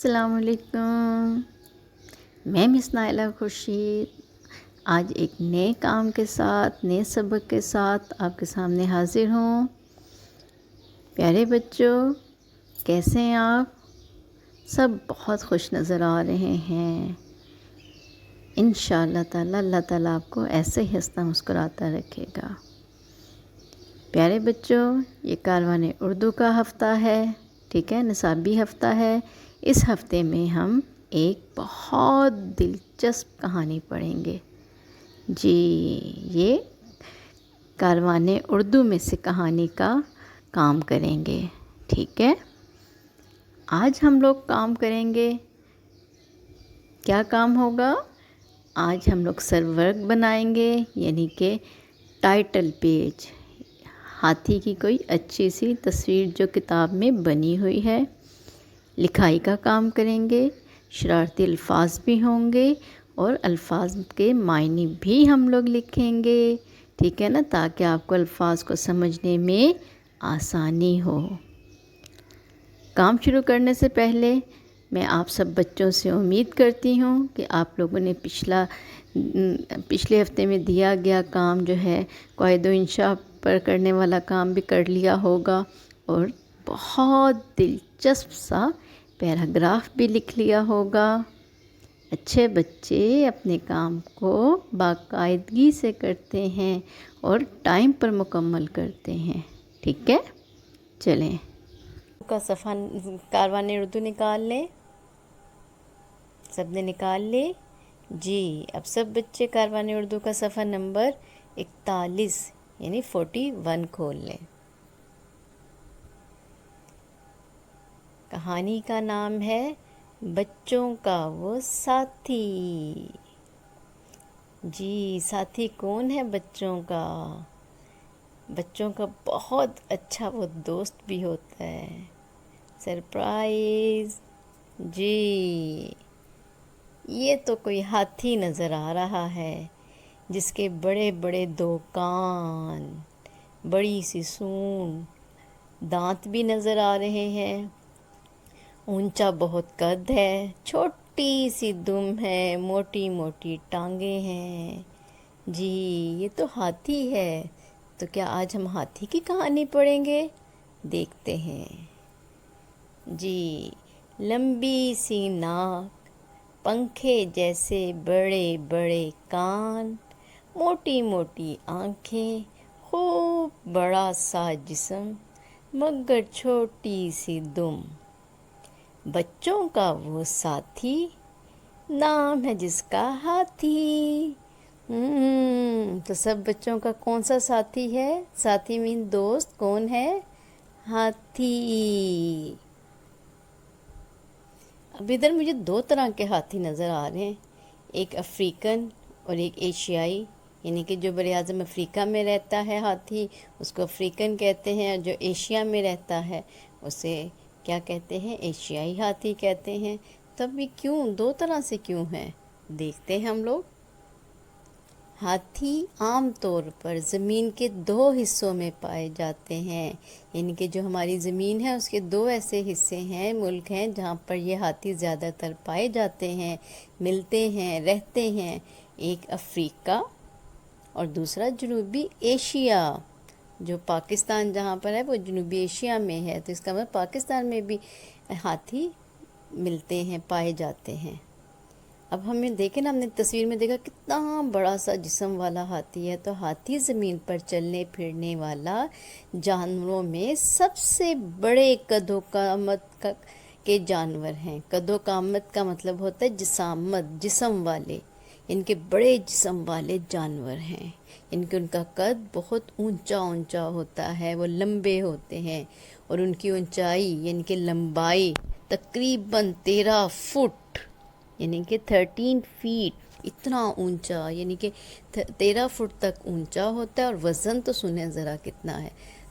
السلام علیکم، میں مس نائلہ خورشید آج ایک نئے کام کے ساتھ، نئے سبق کے ساتھ آپ کے سامنے حاضر ہوں۔ پیارے بچوں، کیسے ہیں آپ؟ سب بہت خوش نظر آ رہے ہیں۔ انشاءاللہ تعالی اللہ تعالیٰ آپ کو ایسے ہی ہنستا مسکراتا رکھے گا۔ پیارے بچوں، یہ کاروان اردو کا ہفتہ ہے، ٹھیک ہے، نصابی ہفتہ ہے۔ اس ہفتے میں ہم ایک بہت دلچسپ کہانی پڑھیں گے۔ جی، یہ کاروان اردو میں سے کہانی کا کام کریں گے، ٹھیک ہے۔ آج ہم لوگ کام کریں گے، کیا کام ہوگا؟ آج ہم لوگ سرورق بنائیں گے، یعنی کہ ٹائٹل پیج، ہاتھی کی کوئی اچھی سی تصویر جو کتاب میں بنی ہوئی ہے۔ لکھائی کا کام کریں گے، شرارتی الفاظ بھی ہوں گے اور الفاظ کے معنی بھی ہم لوگ لکھیں گے، ٹھیک ہے نا، تاکہ آپ کو الفاظ کو سمجھنے میں آسانی ہو۔ کام شروع کرنے سے پہلے میں آپ سب بچوں سے امید کرتی ہوں کہ آپ لوگوں نے پچھلے ہفتے میں دیا گیا کام جو ہے قواعد و انشاء پر کرنے والا کام بھی کر لیا ہوگا اور بہت دلچسپ سا پیراگراف بھی لکھ لیا ہوگا۔ اچھے بچے اپنے کام کو باقاعدگی سے کرتے ہیں اور ٹائم پر مکمل کرتے ہیں، ٹھیک ہے۔ چلیں کا صفحہ کاروان اردو نکال لیں، سب نے نکال لی؟ جی، اب سب بچے کاروان اردو کا صفحہ نمبر 41 یعنی 41 کھول لیں۔ کہانی کا نام ہے بچوں کا وہ ساتھی۔ جی، ساتھی کون ہے بچوں کا؟ بچوں کا بہت اچھا وہ دوست بھی ہوتا ہے۔ سرپرائز! جی، یہ تو کوئی ہاتھی نظر آ رہا ہے جس کے بڑے بڑے دو کان، بڑی سی سونڈ، دانت بھی نظر آ رہے ہیں، اونچا بہت قد ہے، چھوٹی سی دم ہے، موٹی موٹی ٹانگیں ہیں۔ جی، یہ تو ہاتھی ہے۔ تو کیا آج ہم ہاتھی کی کہانی پڑھیں گے؟ دیکھتے ہیں۔ جی، لمبی سی ناک، پنکھے جیسے بڑے بڑے کان، موٹی موٹی آنکھیں، خوب بڑا سا جسم، مگر چھوٹی سی دم۔ بچوں کا وہ ساتھی، نام ہے جس کا ہاتھی۔ تو سب بچوں کا کون سا ساتھی ہے؟ ساتھی مین دوست کون ہے؟ ہاتھی۔ اب ادھر مجھے دو طرح کے ہاتھی نظر آ رہے ہیں، ایک افریقن اور ایک ایشیائی، یعنی کہ جو براعظم افریقہ میں رہتا ہے ہاتھی اس کو افریقن کہتے ہیں، اور جو ایشیا میں رہتا ہے اسے کیا کہتے ہیں؟ ایشیائی ہاتھی کہتے ہیں۔ تب یہ کیوں دو طرح سے کیوں ہیں؟ دیکھتے ہیں ہم لوگ۔ ہاتھی عام طور پر زمین کے دو حصوں میں پائے جاتے ہیں، یعنی کہ جو ہماری زمین ہے اس کے دو ایسے حصے ہیں، ملک ہیں جہاں پر یہ ہاتھی زیادہ تر پائے جاتے ہیں، ملتے ہیں، رہتے ہیں۔ ایک افریقہ اور دوسرا جنوبی ایشیا۔ جو پاکستان جہاں پر ہے وہ جنوبی ایشیا میں ہے، تو اس کا مطلب پاکستان میں بھی ہاتھی ملتے ہیں، پائے جاتے ہیں۔ اب ہمیں دیکھیں نا، ہم نے تصویر میں دیکھا کتنا بڑا سا جسم والا ہاتھی ہے، تو ہاتھی زمین پر چلنے پھرنے والا جانوروں میں سب سے بڑے قد و قامت کے جانور ہیں۔ قد و قامت کا مطلب ہوتا ہے جسامت، جسم والے، ان کے بڑے جسم والے جانور ہیں، ان کے ان کا قد بہت اونچا اونچا ہوتا ہے، وہ لمبے ہوتے ہیں، اور ان کی اونچائی یعنی کہ لمبائی تقریباً 13 فٹ، یعنی کہ 13 فیٹ، اتنا اونچا، یعنی کہ 13 فٹ تک اونچا ہوتا ہے، اور وزن تو سنیں ذرا کتنا ہے،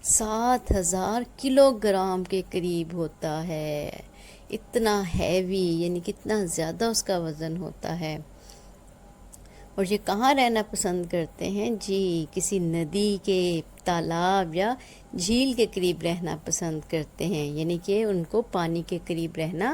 7000 کلو گرام کے قریب ہوتا ہے۔ اتنا ہیوی، یعنی کتنا زیادہ اس کا وزن ہوتا ہے۔ اور یہ کہاں رہنا پسند کرتے ہیں؟ جی، کسی ندی کے، تالاب یا جھیل کے قریب رہنا پسند کرتے ہیں، یعنی کہ ان کو پانی کے قریب رہنا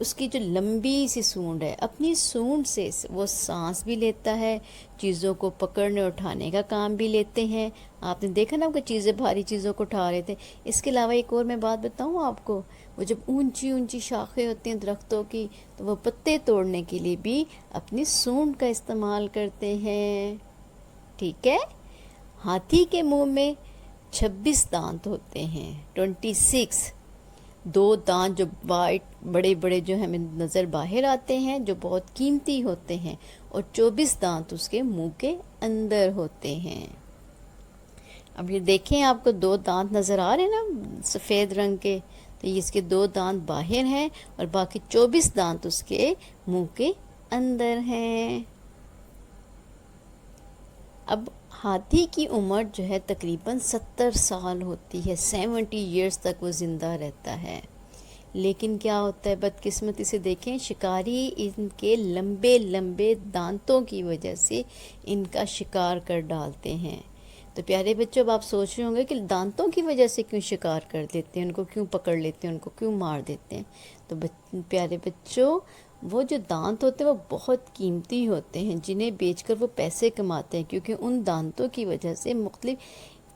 اس کی جو لمبی سی سونڈ ہے، اپنی سونڈ سے وہ سانس بھی لیتا ہے، چیزوں کو پکڑنے اٹھانے کا کام بھی لیتے ہیں۔ آپ نے دیکھا نا کہ چیزیں، بھاری چیزوں کو اٹھا رہے تھے۔ اس کے علاوہ ایک اور میں بات بتاؤں آپ کو، وہ جب اونچی اونچی شاخیں ہوتی ہیں درختوں کی، تو وہ پتے توڑنے کے لیے بھی اپنی سونڈ کا استعمال کرتے ہیں، ٹھیک ہے۔ ہاتھی کے منہ میں 26 دانت ہوتے ہیں، 26۔ 2 دانت جو وائٹ بڑے بڑے جو ہمیں نظر باہر آتے ہیں، جو بہت قیمتی ہوتے ہیں، اور 24 دانت اس کے منہ کے اندر ہوتے ہیں۔ اب یہ دیکھیں، آپ کو 2 دانت نظر آ رہے ہیں نا سفید رنگ کے، تو یہ اس کے 2 دانت باہر ہیں اور باقی 24 دانت اس کے منہ کے اندر ہیں۔ اب ہاتھی کی عمر جو ہے تقریباً 70 سال ہوتی ہے، 70 ایئرز تک وہ زندہ رہتا ہے۔ لیکن کیا ہوتا ہے بدقسمتی سے، دیکھیں شکاری ان کے لمبے لمبے دانتوں کی وجہ سے ان کا شکار کر ڈالتے ہیں۔ تو پیارے بچوں، اب آپ سوچ رہے ہوں گے کہ دانتوں کی وجہ سے کیوں شکار کر دیتے ہیں، ان کو کیوں پکڑ لیتے ہیں، ان کو کیوں مار دیتے ہیں؟ تو پیارے بچوں، وہ جو دانت ہوتے ہیں وہ بہت قیمتی ہوتے ہیں، جنہیں بیچ کر وہ پیسے کماتے ہیں، کیونکہ ان دانتوں کی وجہ سے مختلف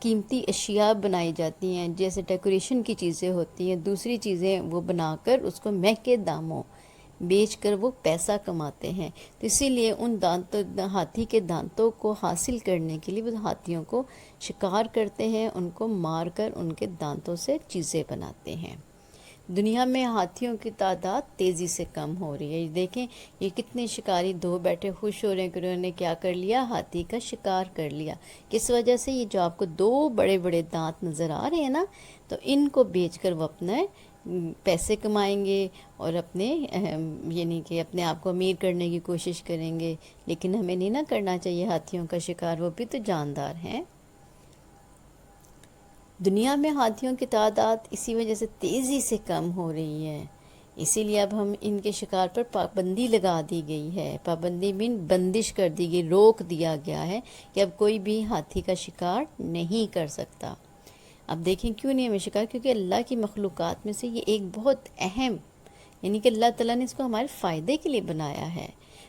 قیمتی اشیاء بنائی جاتی ہیں، جیسے ڈیکوریشن کی چیزیں ہوتی ہیں، دوسری چیزیں وہ بنا کر اس کو مہنگے داموں بیچ کر وہ پیسہ کماتے ہیں۔ تو اسی لیے ان ہاتھی کے دانتوں کو حاصل کرنے کے لیے وہ ہاتھیوں کو شکار کرتے ہیں، ان کو مار کر ان کے دانتوں سے چیزیں بناتے ہیں۔ دنیا میں ہاتھیوں کی تعداد تیزی سے کم ہو رہی ہے۔ یہ دیکھیں، یہ کتنے شکاری دو بیٹھے خوش ہو رہے ہیں کہ انہوں نے کیا کر لیا، ہاتھی کا شکار کر لیا۔ کس وجہ سے؟ یہ جو آپ کو 2 بڑے بڑے دانت نظر آ رہے ہیں نا، تو ان کو بیچ کر وہ اپنے پیسے کمائیں گے اور اپنے یعنی کہ اپنے آپ کو امیر کرنے کی کوشش کریں گے۔ لیکن ہمیں نہیں نہ کرنا چاہیے ہاتھیوں کا شکار، وہ بھی تو جاندار ہیں۔ دنیا میں ہاتھیوں کی تعداد اسی وجہ سے تیزی سے کم ہو رہی ہے، اسی لیے اب ہم ان کے شکار پر پابندی لگا دی گئی ہے۔ پابندی بندش کر دی گئی، روک دیا گیا ہے کہ اب کوئی بھی ہاتھی کا شکار نہیں کر سکتا۔ اب دیکھیں کیوں نہیں ہمیں شکار، کیونکہ اللہ کی مخلوقات میں سے یہ ایک بہت اہم، یعنی کہ اللہ تعالیٰ نے اس کو ہمارے فائدے کے لیے بنایا ہے،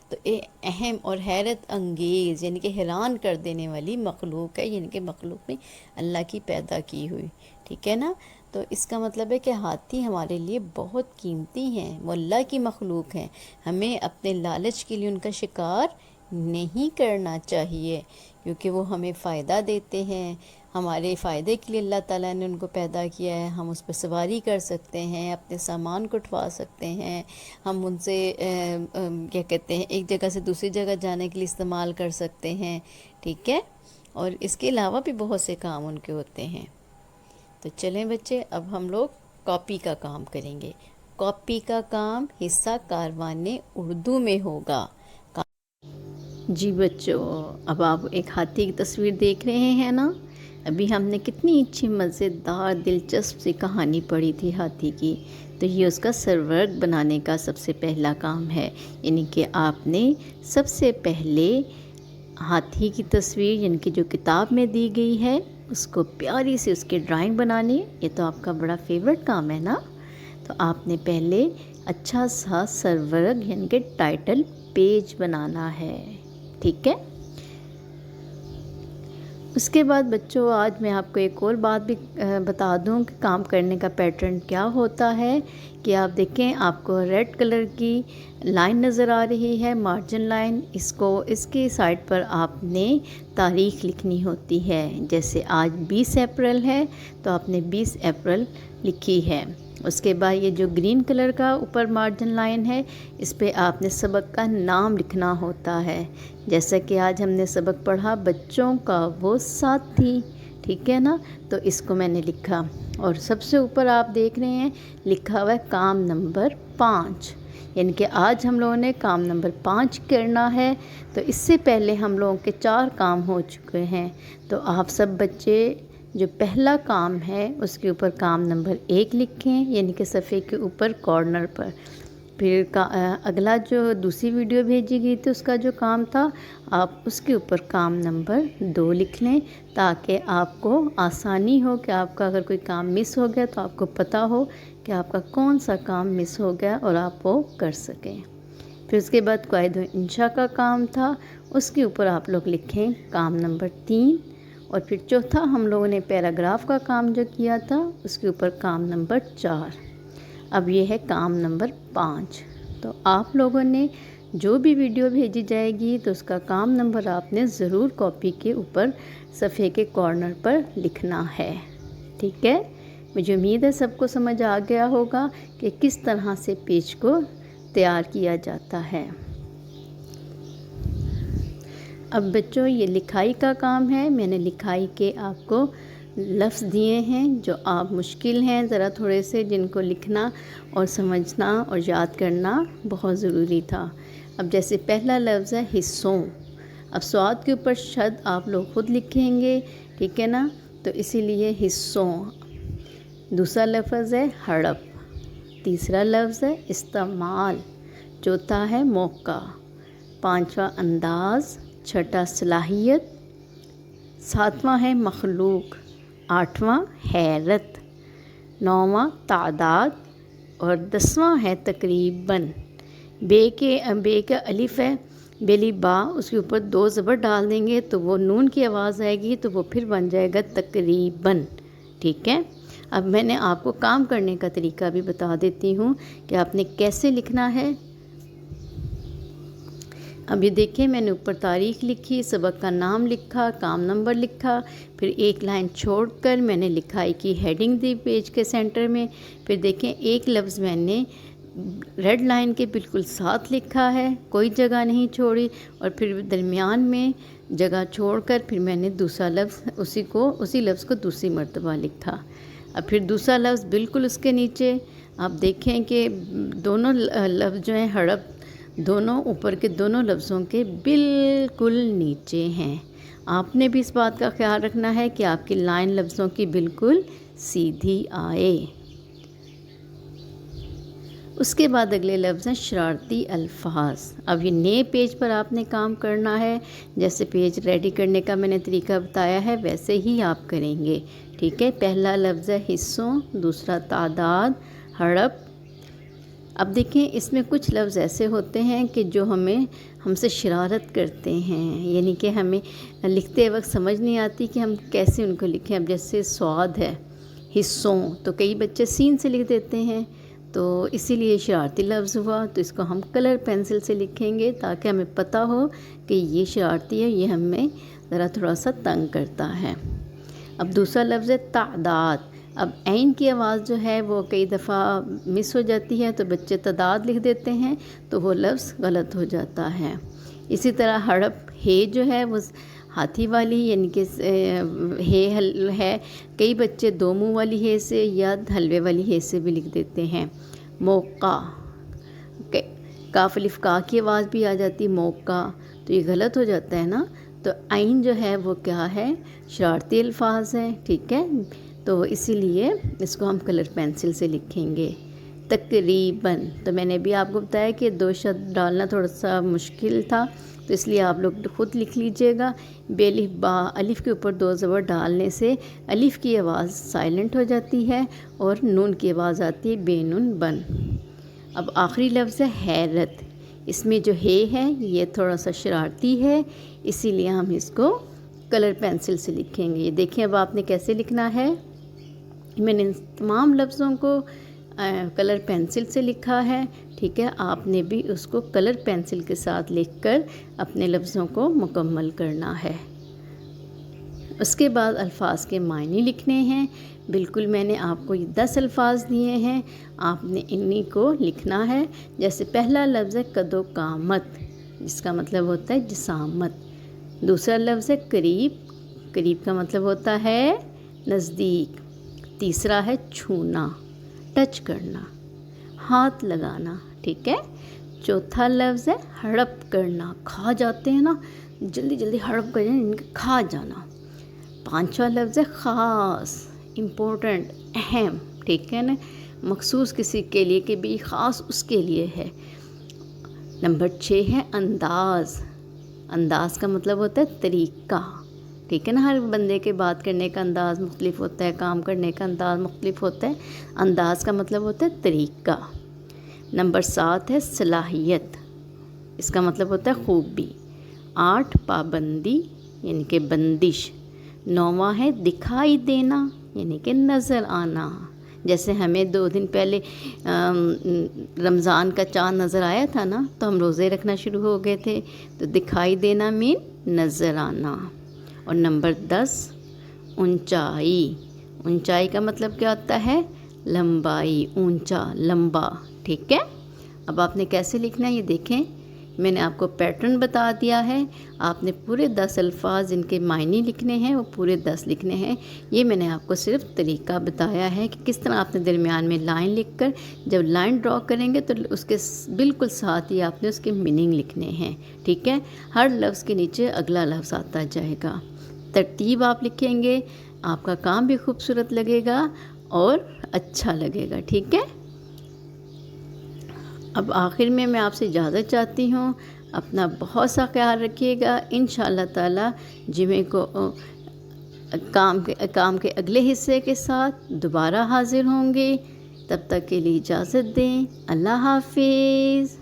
تو اہم اور حیرت انگیز یعنی کہ حیران کر دینے والی مخلوق ہے، یعنی کہ مخلوق میں اللہ کی پیدا کی ہوئی، ٹھیک ہے نا۔ تو اس کا مطلب ہے کہ ہاتھی ہمارے لیے بہت قیمتی ہیں، وہ اللہ کی مخلوق ہیں، ہمیں اپنے لالچ کے لیے ان کا شکار نہیں کرنا چاہیے، کیونکہ وہ ہمیں فائدہ دیتے ہیں، ہمارے فائدے کے لیے اللہ تعالیٰ نے ان کو پیدا کیا ہے۔ ہم اس پہ سواری کر سکتے ہیں، اپنے سامان کو اٹھوا سکتے ہیں، ہم ان سے کیا کہتے ہیں ایک جگہ سے دوسری جگہ جانے کے لیے استعمال کر سکتے ہیں، ٹھیک ہے، اور اس کے علاوہ بھی بہت سے کام ان کے ہوتے ہیں۔ تو چلیں بچے، اب ہم لوگ کاپی کا کام کریں گے۔ کاپی کا کام حصہ کاروان اردو میں ہوگا۔ جی بچوں، اب آپ ایک ہاتھی کی تصویر دیکھ رہے ہیں نا؟ ابھی ہم نے کتنی اچھی مزیدار دلچسپ سی کہانی پڑھی تھی ہاتھی کی، تو یہ اس کا سرورگ بنانے کا سب سے پہلا کام ہے، یعنی کہ آپ نے سب سے پہلے ہاتھی کی تصویر یعنی کہ جو کتاب میں دی گئی ہے اس کو پیاری سی اس کی ڈرائنگ بنانی، یہ تو آپ کا بڑا فیورٹ کام ہے نا۔ تو آپ نے پہلے اچھا سا سرورگ یعنی کہ ٹائٹل پیج بنانا ہے، ٹھیک ہے۔ اس کے بعد بچوں، آج میں آپ کو ایک اور بات بھی بتا دوں کہ کام کرنے کا پیٹرن کیا ہوتا ہے، کہ آپ دیکھیں آپ کو ریڈ کلر کی لائن نظر آ رہی ہے، مارجن لائن، اس کی سائڈ پر آپ نے تاریخ لکھنی ہوتی ہے۔ جیسے آج 20 اپریل ہے تو آپ نے 20 اپریل لکھی ہے۔ اس کے بعد یہ جو گرین کلر کا اوپر مارجن لائن ہے، اس پہ آپ نے سبق کا نام لکھنا ہوتا ہے۔ جیسا کہ آج ہم نے سبق پڑھا بچوں کا وہ ساتھی، ٹھیک ہے نا، تو اس کو میں نے لکھا۔ اور سب سے اوپر آپ دیکھ رہے ہیں لکھا ہوا ہے کام نمبر 5، یعنی کہ آج ہم لوگوں نے کام نمبر 5 کرنا ہے۔ تو اس سے پہلے ہم لوگوں کے 4 کام ہو چکے ہیں، تو آپ سب بچے جو پہلا کام ہے اس کے اوپر کام نمبر 1 لکھیں، یعنی کہ صفحے کے اوپر کارنر پر۔ پھر اگلا جو دوسری ویڈیو بھیجی گئی تھی اس کا جو کام تھا، آپ اس کے اوپر کام نمبر 2 لکھ لیں، تاکہ آپ کو آسانی ہو کہ آپ کا اگر کوئی کام مس ہو گیا تو آپ کو پتہ ہو کہ آپ کا کون سا کام مس ہو گیا اور آپ وہ کر سکیں۔ پھر اس کے بعد قواعد و انشاء کا کام تھا، اس کے اوپر آپ لوگ لکھیں کام نمبر 3، اور پھر چوتھا ہم لوگوں نے پیراگراف کا کام جو کیا تھا اس کے اوپر کام نمبر 4۔ اب یہ ہے کام نمبر 5۔ تو آپ لوگوں نے جو بھی ویڈیو بھیجی جائے گی تو اس کا کام نمبر آپ نے ضرور کاپی کے اوپر صفحے کے کارنر پر لکھنا ہے، ٹھیک ہے؟ مجھے امید ہے سب کو سمجھ آ گیا ہوگا کہ کس طرح سے پیج کو تیار کیا جاتا ہے۔ اب بچوں یہ لکھائی کا کام ہے۔ میں نے لکھائی کے آپ کو لفظ دیے ہیں جو آپ مشکل ہیں ذرا تھوڑے سے، جن کو لکھنا اور سمجھنا اور یاد کرنا بہت ضروری تھا۔ اب جیسے پہلا لفظ ہے حصوں، اب سواد کے اوپر شد آپ لوگ خود لکھیں گے، ٹھیک ہے نا؟ تو اسی لیے حصوں۔ دوسرا لفظ ہے ہڑپ، تیسرا لفظ ہے استعمال، چوتھا ہے موقع، پانچواں انداز، چھٹا صلاحیت، ساتواں ہے مخلوق، آٹھواں حیرت، نوواں تعداد، اور 10واں ہے تقریباً۔ بے کا الف ہے، بیلی با، اس کے اوپر 2 زبر ڈال دیں گے تو وہ نون کی آواز آئے گی تو وہ پھر بن جائے گا تقریباً، ٹھیک ہے؟ اب میں نے آپ کو کام کرنے کا طریقہ بھی بتا دیتی ہوں کہ آپ نے کیسے لکھنا ہے۔ اب یہ دیکھیں میں نے اوپر تاریخ لکھی، سبق کا نام لکھا، کام نمبر لکھا، پھر ایک لائن چھوڑ کر میں نے لکھائی کی ہیڈنگ دی پیج کے سینٹر میں، پھر دیکھیں ایک لفظ میں نے ریڈ لائن کے بالکل ساتھ لکھا ہے، کوئی جگہ نہیں چھوڑی، اور پھر درمیان میں جگہ چھوڑ کر پھر میں نے دوسرا لفظ اسی لفظ کو دوسری مرتبہ لکھا۔ اب پھر دوسرا لفظ بالکل اس کے نیچے، آپ دیکھیں کہ دونوں لفظ جو ہیں ہڑپ، دونوں اوپر کے دونوں لفظوں کے بالکل نیچے ہیں۔ آپ نے بھی اس بات کا خیال رکھنا ہے کہ آپ کی لائن لفظوں کی بالکل سیدھی آئے۔ اس کے بعد اگلے لفظ ہیں شرارتی الفاظ۔ اب یہ نئے پیج پر آپ نے کام کرنا ہے، جیسے پیج ریڈی کرنے کا میں نے طریقہ بتایا ہے ویسے ہی آپ کریں گے، ٹھیک ہے؟ پہلا لفظ ہے حصوں، دوسرا تعداد، ہڑپ۔ اب دیکھیں اس میں کچھ لفظ ایسے ہوتے ہیں کہ جو ہم سے شرارت کرتے ہیں، یعنی کہ ہمیں لکھتے وقت سمجھ نہیں آتی کہ ہم کیسے ان کو لکھیں۔ اب جیسے سواد ہے، حصوں، تو کئی بچے سین سے لکھ دیتے ہیں، تو اسی لیے شرارتی لفظ ہوا، تو اس کو ہم کلر پینسل سے لکھیں گے تاکہ ہمیں پتہ ہو کہ یہ شرارتی ہے، یہ ہمیں ذرا تھوڑا سا تنگ کرتا ہے۔ اب دوسرا لفظ ہے تعداد۔ اب عین کی آواز جو ہے وہ کئی دفعہ مس ہو جاتی ہے تو بچے تعداد لکھ دیتے ہیں تو وہ لفظ غلط ہو جاتا ہے۔ اسی طرح ہڑپ، ہے جو ہے وہ ہاتھی والی یعنی کہ ہے، کئی بچے 2 منہ والی ہے سے یا حلوے والی ہے سے بھی لکھ دیتے ہیں۔ موقع، کاف الف کا کی آواز بھی آ جاتی موقع، تو یہ غلط ہو جاتا ہے نا، تو عین جو ہے وہ کیا ہے، شرارتی الفاظ ہے، ٹھیک ہے؟ تو اسی لیے اس کو ہم کلر پینسل سے لکھیں گے۔ تقریباً، تو میں نے بھی آپ کو بتایا کہ 2 شد ڈالنا تھوڑا سا مشکل تھا، تو اس لیے آپ لوگ خود لکھ لیجئے گا۔ بے الف با، الف کے اوپر 2 زبر ڈالنے سے الف کی آواز سائلنٹ ہو جاتی ہے اور نون کی آواز آتی ہے بے نون بن۔ اب آخری لفظ ہے حیرت۔ اس میں جو ہے یہ تھوڑا سا شرارتی ہے، اسی لیے ہم اس کو کلر پینسل سے لکھیں گے۔ یہ دیکھیں اب آپ نے کیسے لکھنا ہے، میں نے تمام لفظوں کو کلر پینسل سے لکھا ہے، ٹھیک ہے؟ آپ نے بھی اس کو کلر پینسل کے ساتھ لکھ کر اپنے لفظوں کو مکمل کرنا ہے۔ اس کے بعد الفاظ کے معنی لکھنے ہیں۔ بالکل میں نے آپ کو یہ 10 الفاظ دیے ہیں، آپ نے انہی کو لکھنا ہے۔ جیسے پہلا لفظ ہے قد و قامت، جس کا مطلب ہوتا ہے جسامت۔ دوسرا لفظ ہے قریب، قریب کا مطلب ہوتا ہے نزدیک۔ تیسرا ہے چھونا، ٹچ کرنا، ہاتھ لگانا، ٹھیک ہے؟ چوتھا لفظ ہے ہڑپ کرنا، کھا جاتے ہیں نا، جلدی جلدی ہڑپ کر کھا جانا۔ پانچواں لفظ ہے خاص، امپورٹنٹ، اہم، ٹھیک ہے نا، مخصوص کسی کے لیے کہ بھی خاص اس کے لیے ہے۔ نمبر 6 ہے انداز، انداز کا مطلب ہوتا ہے طریقہ، ٹھیک ہے نا، ہر بندے کے بات کرنے کا انداز مختلف ہوتا ہے، کام کرنے کا انداز مختلف ہوتا ہے۔ انداز کا مطلب ہوتا ہے طریقہ۔ نمبر 7 ہے صلاحیت، اس کا مطلب ہوتا ہے خوبی۔ 8 پابندی یعنی کہ بندش۔ 9واں ہے دکھائی دینا یعنی کہ نظر آنا، جیسے ہمیں 2 دن پہلے رمضان کا چاند نظر آیا تھا نا، تو ہم روزے رکھنا شروع ہو گئے تھے، تو دکھائی دینا مین نظر آنا۔ اور نمبر 10 اونچائی۔ اونچائی کا مطلب کیا ہوتا ہے؟ لمبائی، اونچا لمبا، ٹھیک ہے۔ اب آپ نے کیسے لکھنا ہے یہ دیکھیں، میں نے آپ کو پیٹرن بتا دیا ہے۔ آپ نے پورے 10 الفاظ جن کے معنی لکھنے ہیں وہ پورے 10 لکھنے ہیں۔ یہ میں نے آپ کو صرف طریقہ بتایا ہے کہ کس طرح آپ نے درمیان میں لائن لکھ کر جب لائن ڈرا کریں گے تو اس کے بالکل ساتھ ہی آپ نے اس کے میننگ لکھنے ہیں، ٹھیک ہے۔ ہر لفظ کے نیچے اگلا لفظ آتا جائے گا، ترتیب آپ لکھیں گے، آپ کا کام بھی خوبصورت لگے گا اور اچھا لگے گا، ٹھیک ہے۔ اب آخر میں آپ سے اجازت چاہتی ہوں، اپنا بہت سا خیال رکھیے گا۔ انشاءاللہ تعالی جمعے کو کام کے اگلے حصے کے ساتھ دوبارہ حاضر ہوں گے۔ تب تک کے لیے اجازت دیں، اللہ حافظ۔